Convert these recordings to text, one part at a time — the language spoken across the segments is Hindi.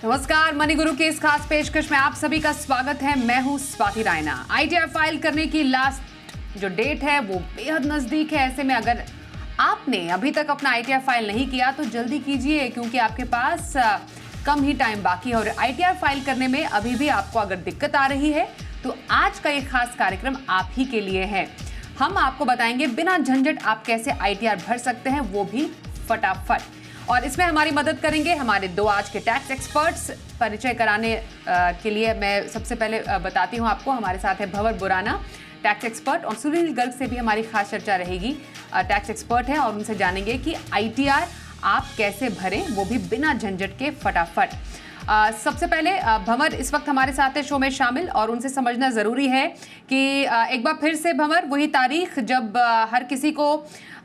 नमस्कार, मनी गुरु की इस खास पेशकश में आप सभी का स्वागत है। मैं हूं स्वाति रायना। आईटीआर फाइल करने की लास्ट जो डेट है वो बेहद नजदीक है। ऐसे में अगर आपने अभी तक अपना आईटीआर फाइल नहीं किया तो जल्दी कीजिए, क्योंकि आपके पास कम ही टाइम बाकी है। और आईटीआर फाइल करने में अभी भी आपको अगर दिक्कत आ रही है तो आज का ये खास कार्यक्रम आप ही के लिए है। हम आपको बताएंगे बिना झंझट आप कैसे आईटीआर भर सकते हैं, वो भी फटाफट। और इसमें हमारी मदद करेंगे हमारे दो आज के टैक्स एक्सपर्ट्स। परिचय कराने के लिए मैं सबसे पहले बताती हूँ आपको, हमारे साथ है भंवर बुराना, टैक्स एक्सपर्ट, और सुनील गर्ग से भी हमारी खास चर्चा रहेगी। टैक्स एक्सपर्ट हैं और उनसे जानेंगे कि आईटीआर आप कैसे भरें, वो भी बिना झंझट के फटाफट। सबसे पहले भंवर इस वक्त हमारे साथ है शो में शामिल, और उनसे समझना ज़रूरी है कि एक बार फिर से भंवर वही तारीख जब हर किसी को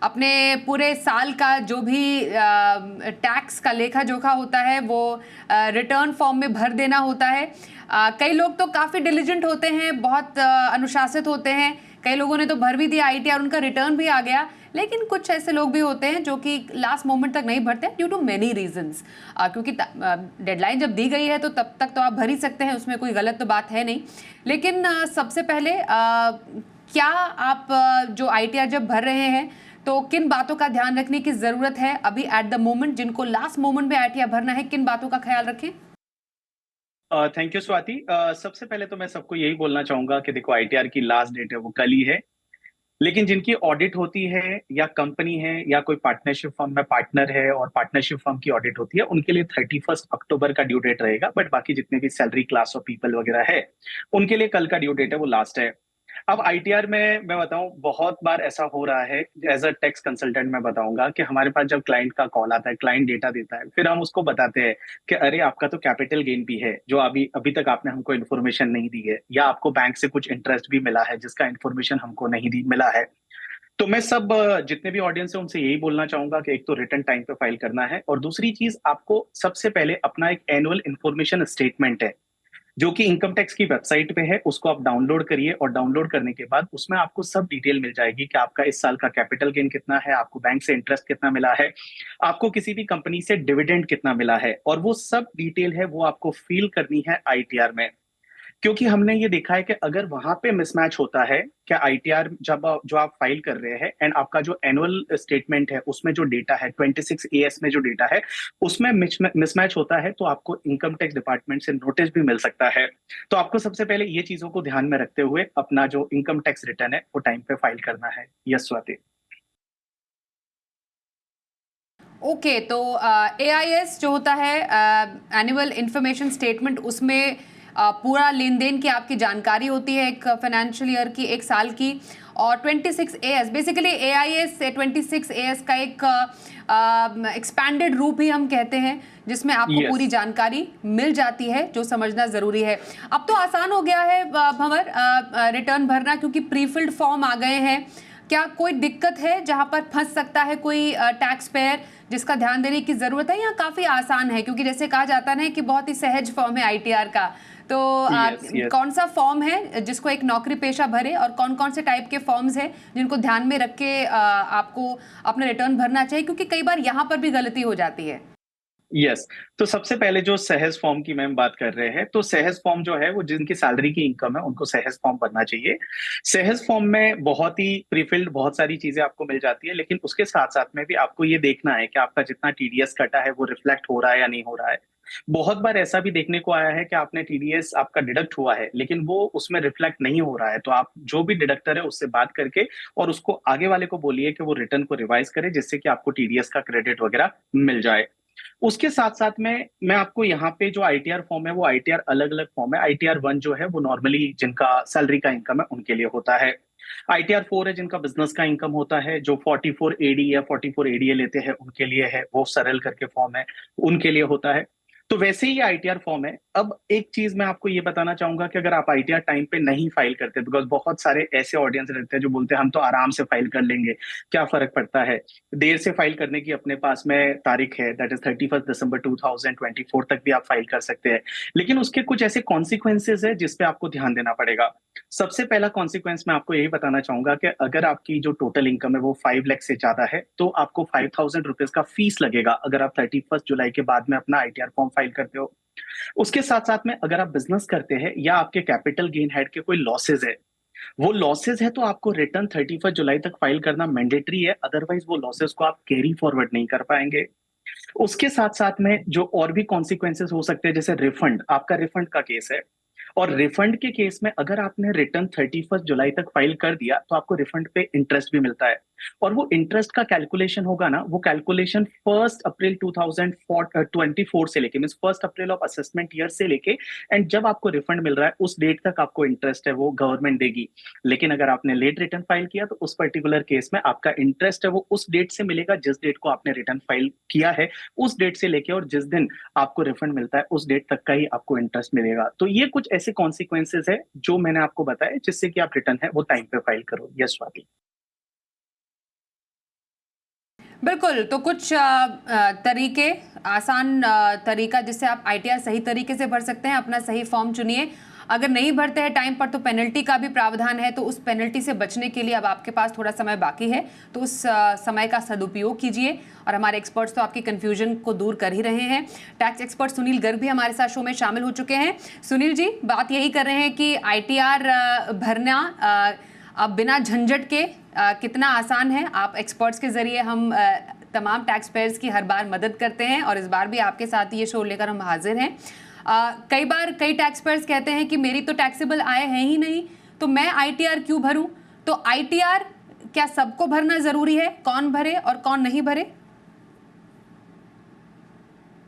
अपने पूरे साल का जो भी टैक्स का लेखा जोखा होता है वो रिटर्न फॉर्म में भर देना होता है। कई लोग तो काफ़ी डिलिजेंट होते हैं, बहुत अनुशासित होते हैं। कई लोगों ने तो भर भी दिया आईटीआर, उनका रिटर्न भी आ गया। लेकिन कुछ ऐसे लोग भी होते हैं जो कि लास्ट मोमेंट तक नहीं भरते ड्यू टू मेनी रीजंस, क्योंकि डेडलाइन जब दी गई है तो तब तक तो आप भर ही सकते हैं, उसमें कोई गलत तो बात है नहीं। लेकिन सबसे पहले क्या आप जो आईटीआर जब भर रहे हैं तो किन बातों का ध्यान रखने की जरूरत है अभी एट द मोमेंट, जिनको लास्ट मोमेंट में आईटीआर भरना है, किन बातों का ख्याल रखें? Thank you Swati. सबसे पहले तो मैं सबको यही बोलना चाहूंगा कि देखो, आईटीआर की लास्ट डेट है वो कल ही है। लेकिन जिनकी ऑडिट होती है या कंपनी है या कोई पार्टनरशिप फर्म में पार्टनर है और पार्टनरशिप फर्म की ऑडिट होती है, उनके लिए 31 अक्टूबर का ड्यू डेट रहेगा। बट बाकी जितने भी सैलरी क्लास ऑफ पीपल वगैरह है, उनके लिए कल का ड्यू डेट है, वो लास्ट है। अब आईटीआर में मैं बताऊं, बहुत बार ऐसा हो रहा है, एज अ टैक्स कंसल्टेंट मैं बताऊंगा कि हमारे पास जब क्लाइंट का कॉल आता है, क्लाइंट डेटा देता है, फिर हम उसको बताते हैं कि अरे आपका तो कैपिटल गेन भी है जो अभी अभी तक आपने हमको इन्फॉर्मेशन नहीं दी है, या आपको बैंक से कुछ इंटरेस्ट भी मिला है जिसका इन्फॉर्मेशन हमको नहीं दी मिला है। तो मैं सब जितने भी ऑडियंस है उनसे यही बोलना चाहूंगा कि एक तो रिटर्न टाइम पे फाइल करना है, और दूसरी चीज आपको सबसे पहले अपना एक एनुअल इन्फॉर्मेशन स्टेटमेंट है जो कि इनकम टैक्स की वेबसाइट पे है, उसको आप डाउनलोड करिए। और डाउनलोड करने के बाद उसमें आपको सब डिटेल मिल जाएगी कि आपका इस साल का कैपिटल गेन कितना है, आपको बैंक से इंटरेस्ट कितना मिला है, आपको किसी भी कंपनी से डिविडेंड कितना मिला है, और वो सब डिटेल है वो आपको फिल करनी है आईटीआर में। क्योंकि हमने ये देखा है कि अगर वहां पे मिसमैच होता है, क्या आईटीआर जब जो आप फाइल कर रहे हैं एंड आपका जो एनुअल स्टेटमेंट है उसमें जो डेटा है 26 AS में जो डेटा है उसमें मिसमैच होता है, तो आपको इनकम टैक्स डिपार्टमेंट से नोटिस भी मिल सकता है। तो आपको सबसे पहले ये चीजों को ध्यान में रखते हुए अपना जो इनकम टैक्स रिटर्न है वो टाइम पे फाइल करना है। यस स्वाति। ओके, तो एआईएस जो होता है एनुअल इंफॉर्मेशन स्टेटमेंट, उसमें पूरा लेन देन की आपकी जानकारी होती है एक फाइनेंशियल ईयर की, एक साल की। और 26 AS बेसिकली एआईएस 26 AS का एक एक्सपैंडेड रूप ही हम कहते हैं, जिसमें आपको यस। पूरी जानकारी मिल जाती है, जो समझना ज़रूरी है। अब तो आसान हो गया है भंवर रिटर्न भरना, क्योंकि प्रीफिल्ड फॉर्म आ गए हैं। क्या कोई दिक्कत है जहां पर फंस सकता है कोई टैक्स पेयर जिसका ध्यान देने की जरूरत है, या काफी आसान है? क्योंकि जैसे कहा जाता है कि बहुत ही सहज फॉर्म है आईटीआर का, तो यस यस। कौन सा फॉर्म है जिसको एक नौकरी पेशा भरे, और कौन कौन से टाइप के फॉर्म्स हैं जिनको ध्यान में रख के आपको अपना रिटर्न भरना चाहिए, क्योंकि कई बार यहाँ पर भी गलती हो जाती है। यस। तो सबसे पहले जो सहज फॉर्म की मैम बात कर रहे हैं, तो सहज फॉर्म जो है वो जिनकी सैलरी की इनकम है उनको सहज फॉर्म भरना चाहिए। सहज फॉर्म में बहुत ही प्रीफिल्ड बहुत सारी चीजें आपको मिल जाती है, लेकिन उसके साथ साथ में भी आपको ये देखना है कि आपका जितना टीडीएस कटा है वो रिफ्लेक्ट हो रहा है या नहीं हो रहा है। बहुत बार ऐसा भी देखने को आया है कि आपने टीडीएस आपका डिडक्ट हुआ है लेकिन वो उसमें रिफ्लेक्ट नहीं हो रहा है, तो आप जो भी डिडक्टर है उससे बात करके और उसको आगे वाले को बोलिए कि वो रिटर्न को रिवाइज करे, जिससे कि आपको टीडीएस का क्रेडिट वगैरह मिल जाए। उसके साथ साथ में मैं आपको यहाँ पे जो आईटीआर फॉर्म है वो आईटीआर अलग अलग फॉर्म है। आईटीआर 1 जो है वो नॉर्मली जिनका सैलरी का इनकम है उनके लिए होता है। आईटीआर 4 है जिनका बिजनेस का इनकम होता है, जो 44 AD या 44 ADA लेते हैं उनके लिए है, वो सरल करके फॉर्म है, उनके लिए होता है। तो वैसे ही आईटीआर फॉर्म है। अब एक चीज मैं आपको ये बताना चाहूंगा कि अगर आप आईटीआर टाइम पे नहीं फाइल करते, बिकॉज बहुत सारे ऐसे ऑडियंस रहते हैं जो बोलते हैं हम तो आराम से फाइल कर लेंगे, क्या फर्क पड़ता है, देर से फाइल करने की अपने पास में तारीख है, दैट इज 31 दिसंबर 2024 तक भी आप फाइल कर सकते हैं। लेकिन उसके कुछ ऐसे कॉन्सिक्वेंसेज है जिसपे आपको ध्यान देना पड़ेगा। सबसे पहला कॉन्सिक्वेंस मैं आपको यही बताना चाहूंगा कि अगर आपकी जो टोटल इनकम है वो 5 लाख से ज्यादा है तो आपको 5,000 रुपीज का फीस लगेगा अगर आप 31 जुलाई के बाद में अपना आईटीआर फॉर्म फाइल करते हो। उसके साथ साथ में अगर आप बिजनेस करते हैं या आपके कैपिटल गेन हेड के कोई लॉसेज है, वो लॉसेज है तो आपको रिटर्न 31 जुलाई तक फाइल करना मैंडेटरी है, अदरवाइज वो लॉसेज को आप कैरी फॉरवर्ड नहीं कर पाएंगे। उसके साथ साथ में जो और भी कॉन्सिक्वेंसेस हो सकते हैं, जैसे रिफंड, आपका रिफंड का केस है, और रिफंड के केस में अगर आपने रिटर्न 31 जुलाई तक फाइल कर दिया तो आपको रिफंड पे इंटरेस्ट भी मिलता है। और वो इंटरेस्ट का कैलकुलेशन होगा ना, वो कैलकुलेशन 1 अप्रैल 2024 से लेके, mean 1 April of assessment year से लेके, एंड जब आपको रिफंड मिल रहा है उस डेट तक आपको इंटरेस्ट है वो गवर्नमेंट देगी। लेकिन अगर आपने लेट रिटर्न फाइल किया तो उस पर्टिकुलर केस में आपका इंटरेस्ट है वो उस डेट से मिलेगा जिस डेट को आपने रिटर्न फाइल किया है, उस डेट से लेके, और जिस दिन आपको रिफंड मिलता है उस डेट तक का ही आपको इंटरेस्ट मिलेगा। तो ये कुछ ऐसे कॉन्सिक्वेंसेस है जो मैंने आपको बताया जिससे कि आप रिटर्न है वो टाइम पे फाइल करो। यस स्वाति। बिल्कुल, तो कुछ तरीके, आसान तरीका जिससे आप आईटीआर सही तरीके से भर सकते हैं। अपना सही फॉर्म चुनिए। अगर नहीं भरते हैं टाइम पर तो पेनल्टी का भी प्रावधान है, तो उस पेनल्टी से बचने के लिए अब आपके पास थोड़ा समय बाकी है, तो उस समय का सदुपयोग कीजिए। और हमारे एक्सपर्ट्स तो आपकी कन्फ्यूजन को दूर कर ही रहे हैं। टैक्स एक्सपर्ट सुनील गर्ग भी हमारे साथ शो में शामिल हो चुके हैं। सुनील जी, बात यही कर रहे हैं कि आईटीआर भरना अब बिना झंझट के कितना आसान है। आप एक्सपर्ट्स के जरिए हम तमाम टैक्स पेयर्स की हर बार मदद करते हैं, और इस बार भी आपके साथ ये शो लेकर हम हाजिर हैं। कई बार कई टैक्स पेयर्स कहते हैं कि मेरी तो टैक्सेबल आय है ही नहीं, तो मैं आईटीआर क्यों भरूं? तो आईटीआर क्या सबको भरना जरूरी है? कौन भरे और कौन नहीं भरे?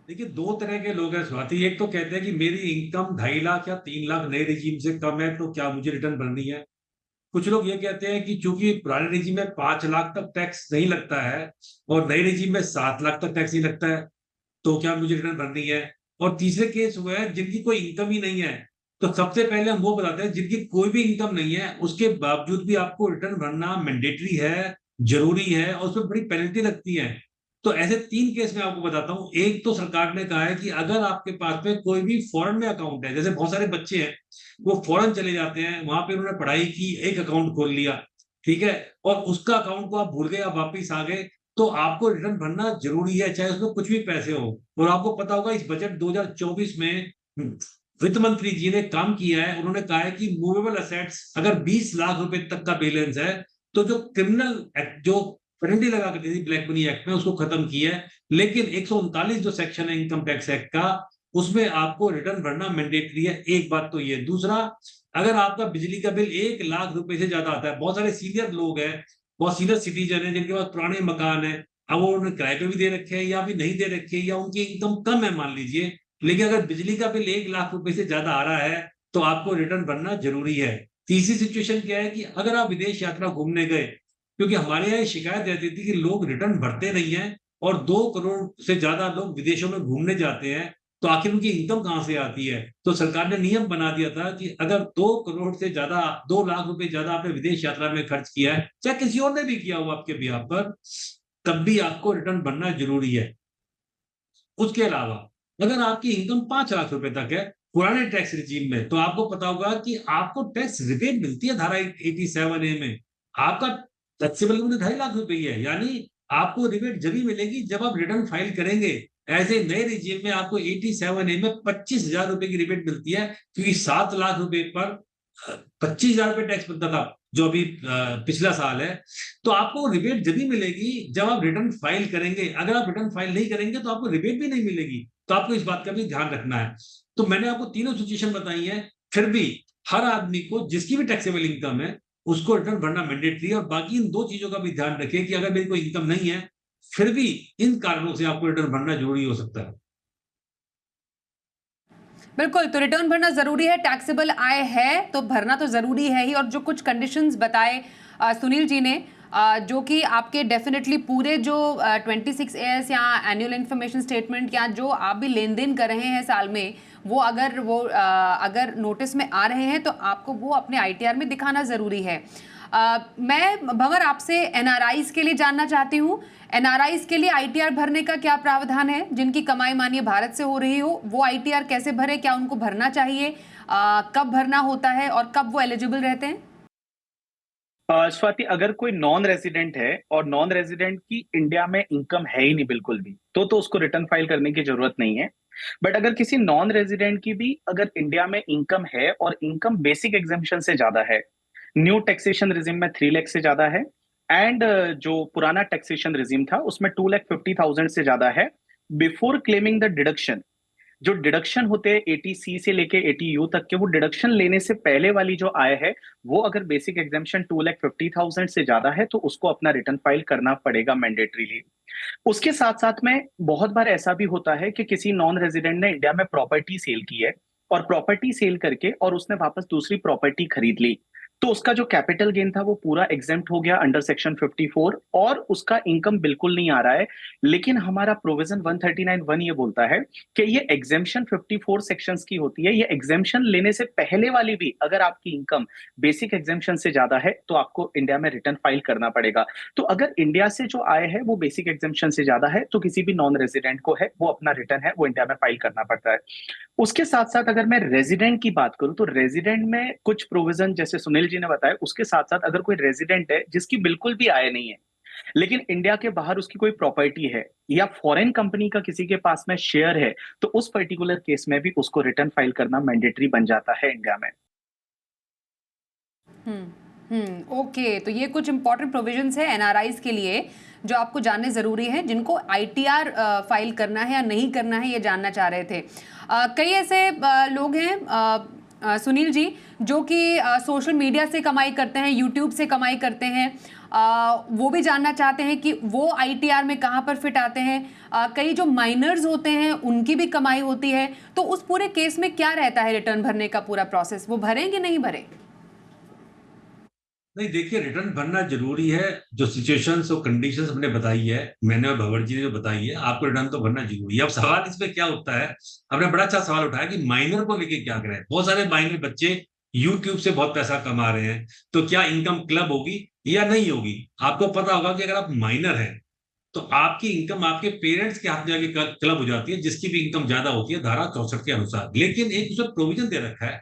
देखिए, दो तरह के लोग हैं स्वाति। एक तो कहते हैं कि मेरी इनकम 2.5 लाख या 3 लाख नए रिजीम से कम है, तो क्या मुझे रिटर्न भरनी है। कुछ लोग ये कहते हैं कि चूंकि पुराने रिजीम में 5 लाख तक टैक्स नहीं लगता है और नए रिजीम में 7 लाख तक टैक्स नहीं लगता है, तो क्या मुझे रिटर्न भरनी है। और तीसरे केस हुए हैं जिनकी कोई इनकम ही नहीं है। तो सबसे पहले हम वो बताते हैं जिनकी कोई भी इनकम नहीं है, उसके बावजूद भी आपको रिटर्न भरना मैंडेटरी है, जरूरी है, और उसमें बड़ी पेनल्टी लगती है। तो ऐसे 3 केस मैं आपको बताता हूँ। एक तो सरकार ने कहा है कि अगर आपके पास में कोई भी फॉरेन में अकाउंट है, जैसे बहुत सारे बच्चे हैं वो फॉरेन चले जाते हैं, वहां पे उन्होंने पढ़ाई की, एक अकाउंट खोल लिया, ठीक है, और उसका अकाउंट को आप भूल गए, आप वापिस आ गए, तो आपको रिटर्न भरना जरूरी है, चाहे उसमें कुछ भी पैसे हो। और आपको पता होगा इस बजट 2024 में वित्त मंत्री जी ने काम किया है। उन्होंने कहा है कि मूवेबल असेट्स अगर 20 लाख रुपए तक का बैलेंस है, तो जो क्रिमिनल एक्ट, जो पेनल्टी लगा करती थी ब्लैक मनी एक्ट में, उसको खत्म किया है। लेकिन 139 जो सेक्शन है इनकम टैक्स एक्ट का, उसमें आपको रिटर्न भरना मैंडेटरी है। एक बात तो ये। दूसरा, अगर आपका बिजली का बिल 1 लाख रुपए से ज्यादा आता है, बहुत सारे सीनियर लोग हैं, बहुत सीनियर सिटीजन है जिनके पास पुराने मकान है, अब वो उन्होंने किराए पे भी दे रखे हैं या भी नहीं दे रखे हैं, या उनकी इनकम कम है मान लीजिए, लेकिन अगर बिजली का बिल 1 लाख रुपए से ज्यादा आ रहा है तो आपको रिटर्न भरना जरूरी है। तीसरी सिचुएशन क्या है कि अगर आप विदेश यात्रा घूमने गए, क्योंकि हमारे यहाँ शिकायत रहती थी कि लोग रिटर्न भरते नहीं है और 2 करोड़ से ज्यादा लोग विदेशों में घूमने जाते हैं, तो आखिर उनकी इनकम कहां से आती है। तो सरकार ने नियम बना दिया था कि अगर 2 करोड़ से ज्यादा, 2 लाख रुपए ज्यादा आपने विदेश यात्रा में खर्च किया है, चाहे किसी और ने भी किया हो आपके बिहाफ पर, तब भी आपको रिटर्न भरना जरूरी है। उसके अलावा अगर आपकी इनकम 5 लाख रुपए तक है पुराने टैक्स रिजीम में, तो आपको पता होगा कि आपको टैक्स रिबेट मिलती है धारा 87A में। आपका टैक्सेबल इनकम 2.5 लाख रुपए ही है, यानी आपको रिबेट जब भी मिलेगी जब आप रिटर्न फाइल करेंगे। ऐसे नए रिजीम में आपको 87A में 25,000 रुपए की रिबेट मिलती है, क्योंकि 7 लाख रुपए पर 25,000 रुपए टैक्स बनता था, जो अभी पिछला साल है। तो आपको रिबेट जब भी मिलेगी जब आप रिटर्न फाइल करेंगे। अगर आप रिटर्न फाइल नहीं करेंगे तो आपको रिबेट भी नहीं मिलेगी। तो आपको इस बात का भी ध्यान रखना है। तो मैंने आपको तीनों सिचुएशन बताई है, फिर भी हर आदमी को जिसकी भी टैक्सेबल इनकम है उसको रिटर्न भरना मैंडेटरी है। और बाकी इन 2 चीजों का भी ध्यान रखें कि अगर मेरी कोई इनकम नहीं है, फिर भी इन कारणों से आपको रिटर्न भरना जरूरी हो सकता है। बिल्कुल, तो रिटर्न भरना जरूरी है। टैक्सेबल आय है तो भरना तो जरूरी है ही। और जो कुछ कंडीशंस बताए सुनील जी ने, जो कि आपके डेफिनेटली पूरे जो 26AS या एनुअल इंफॉर्मेशन स्टेटमेंट या जो आप भी लेन देन कर रहे हैं साल में, वो अगर नोटिस में आ रहे हैं तो आपको वो अपने आईटीआर में दिखाना ज़रूरी है। मैं भंवर आपसे एनआरआईज के लिए जानना चाहती हूँ, एनआरआईज के लिए आईटीआर भरने का क्या प्रावधान है? जिनकी कमाई मानिए भारत से हो रही हो, वो आईटीआर कैसे भरे? क्या उनको भरना चाहिए? कब भरना होता है और कब वो एलिजिबल रहते हैं? स्वाति, अगर कोई नॉन रेजिडेंट है और नॉन रेजिडेंट की इंडिया में इनकम है ही नहीं बिल्कुल भी, तो उसको रिटर्न फाइल करने की जरूरत नहीं है। बट अगर किसी नॉन रेजिडेंट की भी अगर इंडिया में इनकम है और इनकम बेसिक एग्जामिशन से ज्यादा है, न्यू टैक्सेशन रिजिम में 3 लाख से ज्यादा है, एंड जो पुराना टैक्सेशन रिजिम था उसमें 2,50,000 से ज्यादा है, बिफोर क्लेमिंग द डिडक्शन, जो डिडक्शन होते हैं 80C से लेके 80U तक के, वो डिडक्शन लेने से पहले वाली जो आय है, वो अगर बेसिक एग्जामिशन 2,50,000 से ज्यादा है तो उसको अपना रिटर्न फाइल करना पड़ेगा मैंडेटरीली। उसके साथ साथ में बहुत बार ऐसा भी होता है कि किसी नॉन रेजिडेंट ने इंडिया में प्रॉपर्टी सेल की है, और प्रॉपर्टी सेल करके और उसने वापस दूसरी प्रॉपर्टी खरीद ली, तो उसका जो कैपिटल गेन था वो पूरा एग्जेम्प्ट हो गया अंडर सेक्शन 54, और उसका इनकम बिल्कुल नहीं आ रहा है। लेकिन हमारा प्रोविजन 139(1) ये बोलता है कि ये एग्जेम्पशन 54 सेक्शंस की होती है, ये एग्जेम्पशन लेने से पहले वाली भी अगर आपकी इनकम बेसिक एग्जेम्पशन से ज्यादा है तो आपको इंडिया में रिटर्न फाइल करना पड़ेगा। तो अगर इंडिया से जो आय है वो बेसिक एग्जेम्पशन से ज्यादा है तो किसी भी नॉन रेजिडेंट को है वो अपना रिटर्न है वो इंडिया में फाइल करना पड़ता है। उसके साथ साथ अगर मैं रेजिडेंट की बात करूं तो रेजिडेंट में कुछ प्रोविजन जैसे सुनील जी ने बताया, उसके साथ साथ अगर कोई रेजिडेंट है जिसकी बिल्कुल भी आय नहीं है लेकिन इंडिया के बाहर उसकी कोई प्रॉपर्टी है या फॉरेन कंपनी का किसी के पास में शेयर है, तो उस पर्टिकुलर केस में भी उसको रिटर्न फाइल करना मैंडेटरी बन जाता है इंडिया में। ओके, तो ये कुछ इंपॉर्टेंट प्रोविजंस है एनआरआईज के लिए जो आपको जानने ज़रूरी है, जिनको आईटीआर फाइल करना है या नहीं करना है ये जानना चाह रहे थे। कई ऐसे लोग हैं सुनील जी जो कि सोशल मीडिया से कमाई करते हैं, यूट्यूब से कमाई करते हैं, वो भी जानना चाहते हैं कि वो आईटीआर में कहाँ पर फिट आते हैं। कई जो माइनर्स होते हैं उनकी भी कमाई होती है, तो उस पूरे केस में क्या रहता है रिटर्न भरने का पूरा प्रोसेस, वो भरें कि नहीं भरें? नहीं, देखिए, रिटर्न भरना जरूरी है। जो सिचुएशंस और कंडीशंस हमने बताई है, मैंने और भंवर जी ने जो बताई है, आपको रिटर्न तो भरना जरूरी है। अब सवाल इसमें क्या होता है, हमने बड़ा अच्छा सवाल उठाया कि माइनर को लेके क्या करें। बहुत सारे माइनर बच्चे यूट्यूब से बहुत पैसा कमा रहे हैं, तो क्या इनकम क्लब होगी या नहीं होगी? आपको पता होगा कि अगर आप माइनर हैं तो आपकी इनकम आपके पेरेंट्स के हाथ में जाके क्लब हो जाती है, जिसकी भी इनकम ज्यादा होती है धारा 64 के अनुसार। लेकिन एक उसमें प्रोविजन दे रखा है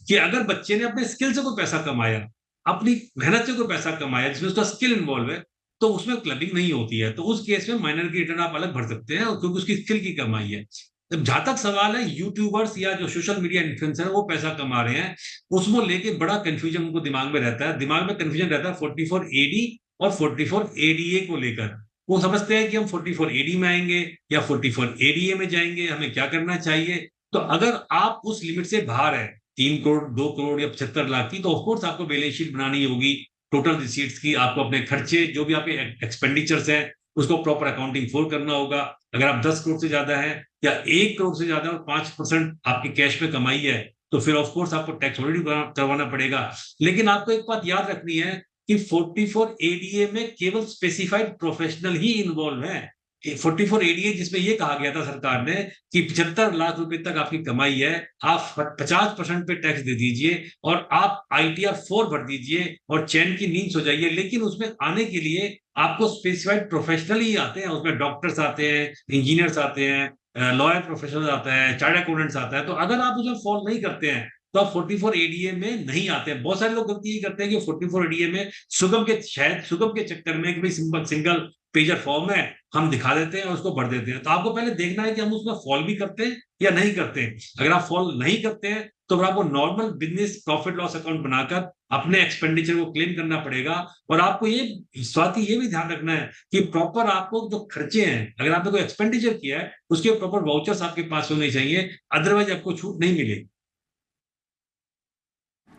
कि अगर बच्चे ने अपने स्किल से कोई पैसा कमाया, अपनी मेहनत से कोई पैसा कमाया जिसमें उसका स्किल इन्वॉल्व है, तो उसमें क्लबिंग नहीं होती है। तो उस केस में माइनर की रिटर्न आप अलग भर सकते हैं, क्योंकि उसकी स्किल की कमाई है। जब जहां तक सवाल है यूट्यूबर्स या जो सोशल मीडिया इन्फ्लुएंसर वो पैसा कमा रहे हैं, उसको लेके बड़ा कंफ्यूजन उनको दिमाग में रहता है। दिमाग में कंफ्यूजन रहता है 44 एडी और 44 एडीए को लेकर। वो समझते हैं कि हम 44 एडी में आएंगे या 44 एडीए में जाएंगे, हमें क्या करना चाहिए। तो अगर आप उस लिमिट से बाहर है 3 करोड़ 2 करोड़ या 75 लाख की, तो ऑफकोर्स आपको बैलेंस शीट बनानी होगी, टोटल रिसीट्स की। आपको अपने खर्चे जो भी आपके एक्सपेंडिचर्स हैं उसको प्रॉपर अकाउंटिंग फॉर करना होगा। अगर आप 10 करोड़ से ज्यादा है या 1 करोड़ से ज्यादा और 5% आपकी कैश में कमाई है, तो फिर ऑफकोर्स आपको टैक्स ऑलरेडी करवाना पड़ेगा। लेकिन आपको एक बात याद रखनी है कि 44 एडीए में केवल स्पेसिफाइड प्रोफेशनल ही इन्वॉल्व है। 44 एडीए जिसमें ये कहा गया था सरकार ने कि 75 लाख रुपए तक आपकी कमाई है, आप 50% पे टैक्स दे दीजिए और आप आईटीआर 4 भर दीजिए और चैन की नींद सो जाइए। लेकिन उसमें आने के लिए आपको स्पेसिफाइड प्रोफेशनल ही आते हैं, उसमें डॉक्टर्स आते हैं, इंजीनियर्स आते हैं, लॉयर प्रोफेशनल आता है, चार्टर्ड अकाउंटेंट्स आता है। तो अगर आप उसमें फॉलो नहीं करते हैं तो आप 44 एडीए में नहीं आते हैं। बहुत सारे लोग गलती ये करते हैं कि 44 एडीए में सुगम के चक्कर में कि भाई सिंगल पेजर फॉर्म है, हम दिखा देते हैं और उसको भर देते हैं। तो आपको पहले देखना है कि हम उसमें फॉल भी करते हैं या नहीं करते हैं। अगर आप फॉल नहीं करते हैं तो फिर आपको normal business profit loss account बनाकर अपने एक्सपेंडिचर को क्लेम करना पड़ेगा। और आपको ये स्वाति ये भी ध्यान रखना है कि प्रॉपर आपको जो खर्चे हैं, अगर आपने कोई एक्सपेंडिचर किया है उसके प्रॉपर वाउचर्स आपके पास होने चाहिए, अदरवाइज आपको छूट नहीं मिलेगी।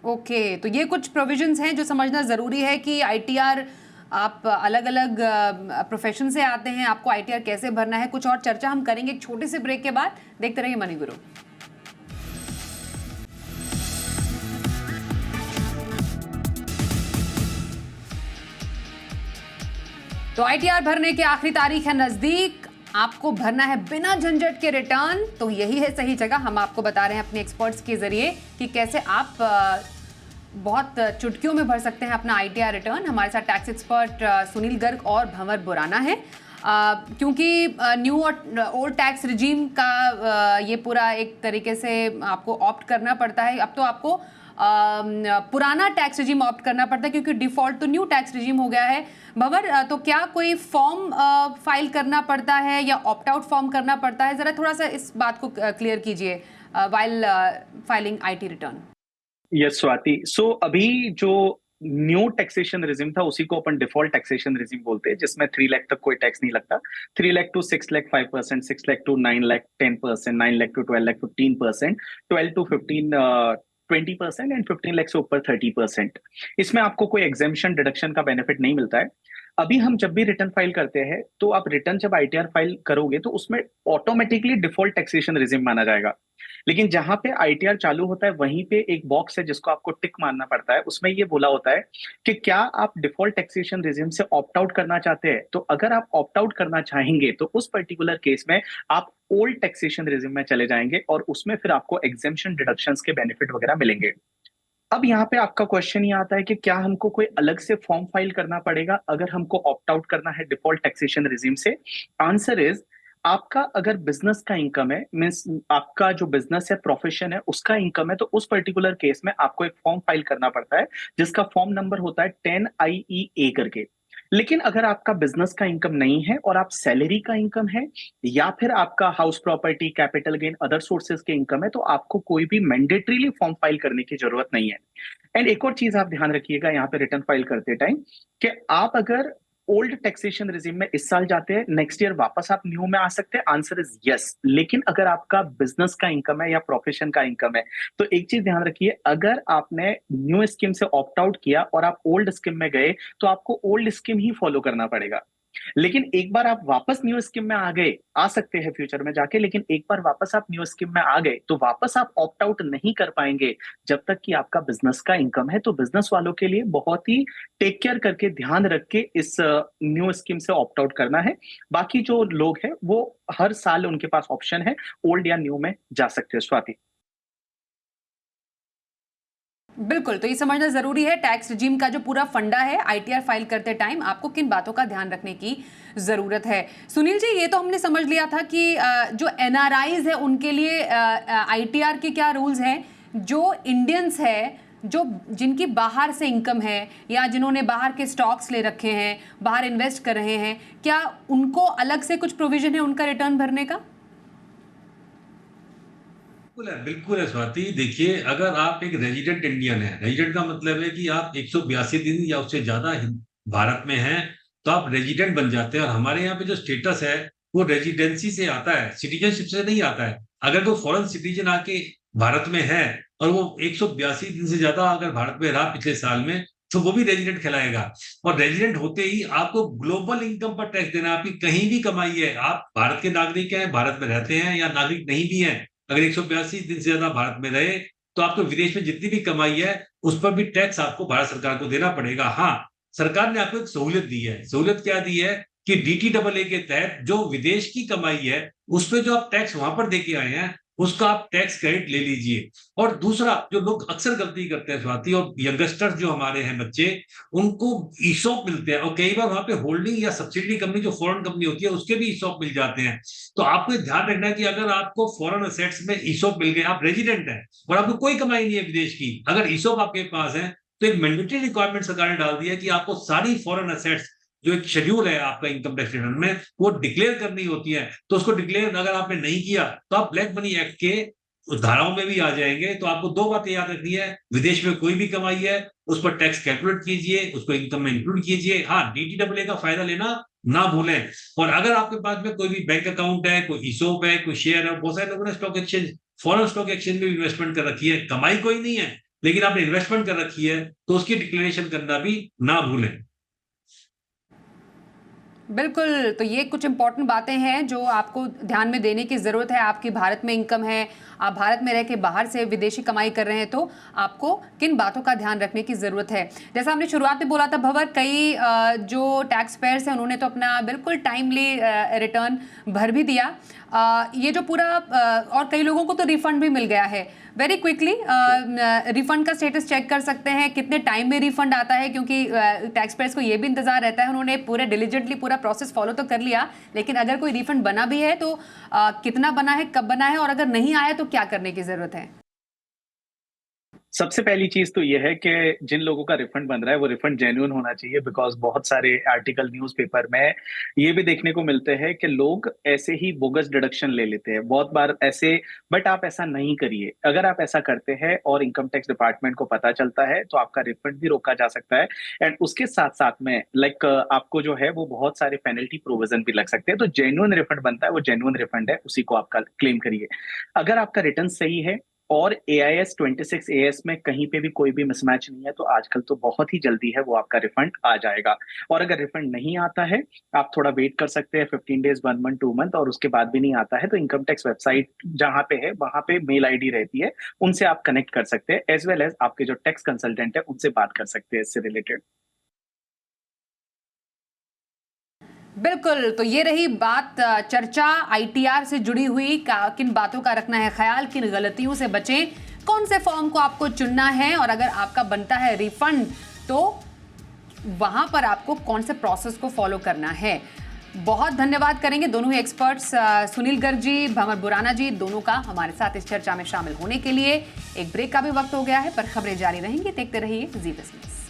ओके, तो ये कुछ प्रोविजंस हैं जो समझना ज़रूरी है कि आईटीआर, आप अलग अलग प्रोफेशन से आते हैं, आपको आईटीआर कैसे भरना है। कुछ और चर्चा हम करेंगे एक छोटे से ब्रेक के बाद। देखते रहिए मनी गुरु। तो आईटीआर भरने की आखिरी तारीख है नजदीक, आपको भरना है बिना झंझट के रिटर्न। तो यही है सही जगह, हम आपको बता रहे हैं अपने एक्सपर्ट्स के जरिए कि कैसे आप बहुत चुटकियों में भर सकते हैं अपना आईटीआर रिटर्न। हमारे साथ टैक्स एक्सपर्ट सुनील गर्ग और भंवर बुराना है। क्योंकि न्यू और ओल्ड टैक्स रिजीम का ये पूरा एक तरीके से आपको ऑप्ट करना पड़ता है। अब तो आपको पुराना टैक्स रिजीम ऑप्ट करना पड़ता है, क्योंकि डिफॉल्ट तो न्यू टैक्स रिजीम हो गया है। भंवर, तो क्या कोई फॉर्म फाइल करना पड़ता है या ऑप्ट आउट फॉर्म करना पड़ता है? जरा थोड़ा सा इस बात को क्लियर कीजिए while filing IT return. Yes Swati, so अभी जो न्यू टैक्सेशन रिजिम था उसी को अपन डिफॉल्ट टैक्सेशन रिजिम बोलते हैं, जिसमें 3 लाख तक कोई टैक्स नहीं लगता। 3 lakh to 6 lakh 5%, 6 lakh to 9 lakh 10%, 9 lakh to 12 lakh 15%, 12 to 15 20% and 15 lakh से ऊपर 30%। इसमें आपको कोई एग्जेम्पशन डिडक्शन का बेनिफिट नहीं मिलता है। अभी हम जब भी रिटर्न फाइल करते हैं तो आप रिटर्न जब आईटीआर फाइल करोगे तो उसमें ऑटोमेटिकली डिफॉल्ट टैक्सेशन रिजिम माना जाएगा। लेकिन जहां पे आईटीआर चालू होता है वहीं पे एक बॉक्स है जिसको आपको टिक मारना पड़ता है। उसमें ये बोला होता है कि क्या आप डिफॉल्ट टैक्सेशन रिजिम से ऑप्ट आउट करना चाहते हैं। तो अगर आप ऑप्ट आउट करना चाहेंगे तो उस पर्टिकुलर केस में आप ओल्ड टैक्सेशन रिजिम में चले जाएंगे और उसमें फिर आपको एग्जेम्पशन डिडक्शंस के बेनिफिट वगैरह मिलेंगे। अब यहाँ पे आपका क्वेश्चन ये आता है कि क्या हमको कोई अलग से फॉर्म फाइल करना पड़ेगा अगर हमको ऑप्ट आउट करना है डिफॉल्ट टैक्सेशन रिजिम से? आंसर इज, आपका अगर बिजनेस का इनकम है, मीन्स आपका जो बिजनेस है, प्रोफेशन है, उसका इनकम है, तो उस पर्टिकुलर केस में आपको एक फॉर्म फाइल करना पड़ता है जिसका फॉर्म नंबर होता है 10IEA करके। लेकिन अगर आपका बिजनेस का इनकम नहीं है और आप सैलरी का इनकम है या फिर आपका house property, capital gain, other sources के इनकम है, तो आपको कोई भी मैंडेटरीली फॉर्म फाइल करने की जरूरत नहीं है। एंड एक और चीज आप ध्यान रखिएगा यहाँ पे रिटर्न फाइल करते टाइम कि आप अगर ओल्ड टैक्सेशन रिजिम में इस साल जाते हैं, नेक्स्ट ईयर वापस आप न्यू में आ सकते हैं। Answer is yes. लेकिन अगर आपका बिजनेस का इनकम है या प्रोफेशन का इनकम है तो एक चीज ध्यान रखिए, अगर आपने न्यू स्कीम से ऑप्ट आउट किया और आप ओल्ड स्कीम में गए तो आपको ओल्ड स्कीम ही फॉलो करना पड़ेगा। लेकिन एक बार आप वापस न्यू स्कीम में आ सकते हैं फ्यूचर में जाके, लेकिन एक बार वापस आप न्यू स्कीम में आ गए तो वापस आप ऑप्ट आउट नहीं कर पाएंगे जब तक कि आपका बिजनेस का इनकम है। तो बिजनेस वालों के लिए बहुत ही टेक केयर करके, ध्यान रख के इस न्यू स्कीम से ऑप्ट आउट करना है। बाकी जो लोग हैं वो हर साल उनके पास ऑप्शन है, ओल्ड या न्यू में जा सकते हैं। स्वाति, बिल्कुल, तो ये समझना जरूरी है टैक्स रिजीम का जो पूरा फंडा है आईटीआर फाइल करते टाइम आपको किन बातों का ध्यान रखने की जरूरत है। सुनील जी, ये तो हमने समझ लिया था कि जो एनआरआईज है उनके लिए आईटीआर के क्या रूल्स हैं। जो इंडियंस है, जो जिनकी बाहर से इनकम है या जिन्होंने बाहर के स्टॉक्स ले रखे हैं, बाहर इन्वेस्ट कर रहे हैं, क्या उनको अलग से कुछ प्रोविजन है उनका रिटर्न भरने का? बिल्कुल है स्वाति। देखिए, अगर आप एक रेजिडेंट इंडियन है, रेजिडेंट का मतलब है कि आप 182 दिन या उससे ज्यादा भारत में हैं, तो आप रेजिडेंट बन जाते हैं। और हमारे यहाँ पे जो स्टेटस है वो रेजिडेंसी से आता है, सिटीजनशिप से नहीं आता है। अगर कोई फॉरेन सिटीजन आके भारत में है और वो 182 दिन से ज्यादा अगर भारत में रहा पिछले साल में, तो वो भी रेजिडेंट कहलाएगा। और रेजिडेंट होते ही आपको ग्लोबल इनकम पर टैक्स देना। आपकी कहीं भी कमाई है, आप भारत के नागरिक हैं, भारत में रहते हैं या नागरिक नहीं भी हैं, अगर 182 दिन से ज्यादा भारत में रहे तो आपको विदेश में जितनी भी कमाई है उस पर भी टैक्स आपको भारत सरकार को देना पड़ेगा। हाँ, सरकार ने आपको एक सहूलियत दी है। सहूलियत क्या दी है कि DTAA के तहत जो विदेश की कमाई है उस पर जो आप टैक्स वहां पर देके आए हैं उसका आप टैक्स क्रेडिट ले लीजिए। और दूसरा, जो लोग अक्सर गलती करते हैं स्वाति, और यंगस्टर्स जो हमारे हैं बच्चे, उनको ईसॉप मिलते हैं और कई बार वहां पे होल्डिंग या सब्सिडी कंपनी जो फॉरेन कंपनी होती है उसके भी ईसॉप मिल जाते हैं। तो आपको ध्यान रखना है कि अगर आपको फॉरेन असेट्स में ईसॉप मिल गए, आप रेजिडेंट हैं और आपको कोई कमाई नहीं है विदेश की, अगर ईसॉप आपके पास है तो एक मैंडेटरी रिक्वायरमेंट सरकार ने डाल दी है कि आपको सारी फॉरेन असेट्स, जो एक शेड्यूल है आपका इनकम टैक्स रिटर्न में, वो डिक्लेयर करनी होती है। तो उसको डिक्लेयर अगर आपने नहीं किया तो आप ब्लैक मनी एक्ट के उस धाराओं में भी आ जाएंगे। तो आपको दो बातें याद रखनी है, विदेश में कोई भी कमाई है उस पर टैक्स कैलकुलेट कीजिए, उसको इनकम में इंक्लूड कीजिए। हाँ, DTAA का फायदा लेना ना भूलें। और अगर आपके पास में कोई भी बैंक अकाउंट है, कोई ईसोप है, कोई शेयर है, बहुत सारे लोगों ने stock exchange, foreign stock exchange में इन्वेस्टमेंट कर रखी है, कमाई कोई नहीं है लेकिन आपने इन्वेस्टमेंट कर रखी है, तो उसकी डिक्लेरेशन करना भी ना भूलें। बिल्कुल, तो ये कुछ इंपॉर्टेंट बातें हैं जो आपको ध्यान में देने की ज़रूरत है। आपकी भारत में इनकम है, आप भारत में रह के बाहर से विदेशी कमाई कर रहे हैं, तो आपको किन बातों का ध्यान रखने की ज़रूरत है। जैसा हमने शुरुआत में बोला था भंवर, कई जो टैक्स पेयर्स हैं उन्होंने तो अपना बिल्कुल टाइमली रिटर्न भर भी दिया। ये जो पूरा और कई लोगों को तो रिफंड भी मिल गया है। वेरी क्विकली रिफंड का स्टेटस चेक कर सकते हैं, कितने टाइम में रिफंड आता है, क्योंकि टैक्स पेयर्स को ये भी इंतजार रहता है। उन्होंने पूरे डिलीजेंटली पूरा प्रोसेस फॉलो तो कर लिया, लेकिन अगर कोई रिफंड बना भी है तो कितना बना है, कब बना है, और अगर नहीं आया तो क्या करने की जरूरत है। सबसे पहली चीज तो ये है कि जिन लोगों का रिफंड बन रहा है वो रिफंड जेन्युइन होना चाहिए, बिकॉज बहुत सारे आर्टिकल न्यूज़पेपर में ये भी देखने को मिलते हैं कि लोग ऐसे ही बोगस डिडक्शन ले लेते हैं बहुत बार ऐसे। बट आप ऐसा नहीं करिए। अगर आप ऐसा करते हैं और इनकम टैक्स डिपार्टमेंट को पता चलता है तो आपका रिफंड भी रोका जा सकता है। एंड उसके साथ साथ में आपको जो है वो बहुत सारे पेनल्टी प्रोविजन भी लग सकते हैं। तो जेन्युइन रिफंड बनता है, वो जेन्युइन रिफंड है, उसी को आपका क्लेम करिए। अगर आपका रिटर्न सही है और AIS 26 AS में कहीं पे भी कोई भी मिसमैच नहीं है तो आजकल तो बहुत ही जल्दी है वो आपका रिफंड आ जाएगा। और अगर रिफंड नहीं आता है, आप थोड़ा वेट कर सकते हैं 15 डेज, 1 मंथ, 2 मंथ, और उसके बाद भी नहीं आता है तो इनकम टैक्स वेबसाइट जहां पे है वहां पे मेल आईडी रहती है, उनसे आप कनेक्ट कर सकते हैं, एज वेल एज आपके जो टैक्स कंसल्टेंट है उनसे बात कर सकते हैं इससे रिलेटेड। बिल्कुल, तो ये रही बात चर्चा ITR से जुड़ी हुई। किन बातों का रखना है ख्याल, किन गलतियों से बचें, कौन से फॉर्म को आपको चुनना है, और अगर आपका बनता है रिफंड तो वहां पर आपको कौन से प्रोसेस को फॉलो करना है। बहुत धन्यवाद करेंगे दोनों ही एक्सपर्ट्स, सुनील गर्ग जी, भंवर बुराना जी, दोनों का हमारे साथ इस चर्चा में शामिल होने के लिए। एक ब्रेक का भी वक्त हो गया है, पर खबरें जारी रहेंगी। देखते रहिए जी बिजनेस।